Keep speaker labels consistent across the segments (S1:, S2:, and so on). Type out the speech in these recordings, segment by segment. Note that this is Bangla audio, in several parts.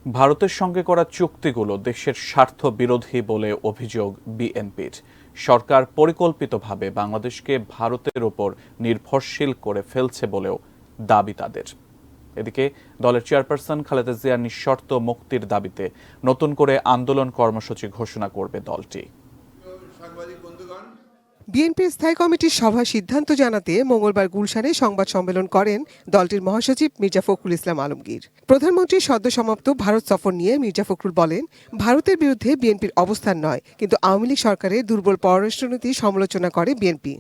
S1: ভারতের সঙ্গে করা চুক্তিগুলো দেশের স্বার্থ বিরোধী বলে অভিযোগ বিএনপির। সরকার পরিকল্পিতভাবে বাংলাদেশকে ভারতের ওপর নির্ভরশীল করে ফেলছে বলেও দাবি তাদের। এদিকে দলের চেয়ারপারসন খালেদা জিয়ার নিঃশর্ত মুক্তির দাবিতে নতুন করে আন্দোলন কর্মসূচি ঘোষণা করবে দলটি।
S2: বিএনপির স্থায়ী কমিটির সভা সিদ্ধান্ত জানাতে মঙ্গলবার গুলশানে সংবাদ সম্মেলন করেন দলটির মহাসচিব মির্জা ফখরুল ইসলাম আলমগীর। প্রধানমন্ত্রীর সদ্য সমাপ্ত ভারত সফর নিয়ে মির্জা ফখরুল বলেন, ভারতের বিরুদ্ধে বিএনপির অবস্থান নয়, কিন্তু আওয়ামী লীগ সরকারের দুর্বল পররাষ্ট্রনীতির সমালোচনা করে বিএনপি।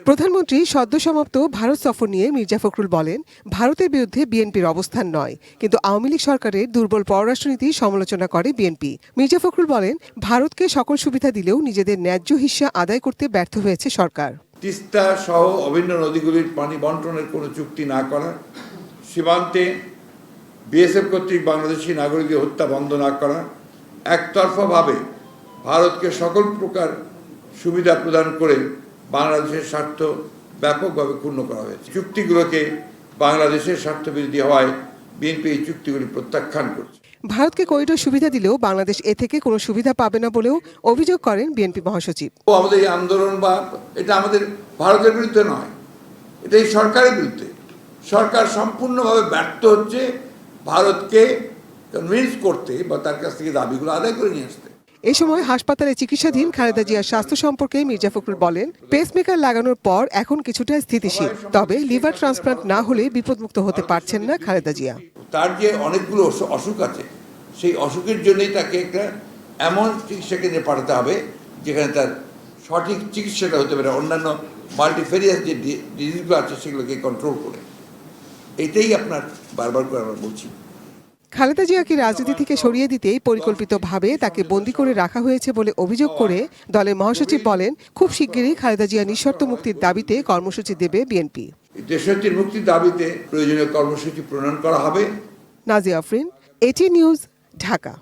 S2: প্রধানমন্ত্রী সদ্য সমাপ্ত ভারত সফর নিয়ে মির্জা ফখরুল বলেন, ভারতের বিরুদ্ধে বিএনপির অবস্থান নয়, কিন্তু আওয়ামী লীগ সরকারের দুর্বল পররাষ্ট্রনীতির সমালোচনা করে বিএনপি। মির্জা ফখরুল বলেন, ভারতকে সকল সুবিধা দিলেও নিজেদের ন্যায্য হিস্সা আদায় করতে ব্যর্থ হয়েছে সরকার।
S3: তিস্তা সহ অভিন্ন নদীগুলির পানি বন্টনের কোনো চুক্তি না করা, সীমান্তে বিএসএফ কর্তৃক বাংলাদেশি নাগরিকদের হত্যা বন্ধ না করা, একতরফাভাবে ভারতকে সকল প্রকার সুবিধা প্রদান করে বাংলাদেশের স্বার্থ ব্যাপকভাবে ক্ষুণ্ণ করা হয়েছে। চুক্তিগুলোকে বাংলাদেশের স্বার্থবিরোধী হওয়ায় বিএনপি এই চুক্তিগুলি প্রত্যাখ্যান করছে।
S2: ভারতকে করিডোর সুবিধা দিলেও বাংলাদেশ এ থেকে কোনো সুবিধা পাবে না বলেও অভিযোগ করেন বিএনপি মহাসচিব।
S3: আমাদের এই আন্দোলন বা এটা আমাদের ভারতের বিরুদ্ধে নয়, এটা এই সরকারের বিরুদ্ধে। সরকার সম্পূর্ণভাবে ব্যর্থ হচ্ছে ভারতকে কনভিন্স করতে বা তার কাছ থেকে দাবিগুলো আদায় করে নিয়ে আসতে।
S2: এ সময় হাসপাতালে চিকিৎসাধীন খালেদা জিয়ার স্বাস্থ্য সম্পর্কে মির্জা ফখরুল বলেন, পেসমেকার লাগানোর পর এখন কিছুটা স্থিতিশীল, তবে লিভার ট্রান্সপ্লান্ট না হলে বিপদমুক্ত হতে পারছেন না খালেদা জিয়া।
S3: তার যে অনেকগুলো অসুখ আছে, সেই অসুখের জন্যই তাকে একটা এমন চিকিৎসা কেন্দ্রে পাঠাতে হবে যেখানে তার সঠিক চিকিৎসাটা হতে পারে, অন্যান্য মাল্টিফেরিয়াস যে ডিজিজগুলো আছে সেগুলোকে কন্ট্রোল করে। এটাই আপনার বারবার করে আমরা বলছি।
S2: খালেদা জিয়াকে রাজনীতি থেকে সরিয়ে দিতেই পরিকল্পিতভাবে তাকে বন্দী করে রাখা হয়েছে বলে অভিযোগ করে দলের মহাসচিব বলেন, খুব শিগগিরই খালেদা জিয়া নিঃশর্ত মুক্তির দাবিতে কর্মসূচি দেবে বিএনপি।
S3: দেশটির মুক্তির দাবিতে প্রয়োজনীয় কর্মসূচি প্রণয়ন করা হবে।
S2: নাজিয়া আফরিন, এটি নিউজ, ঢাকা।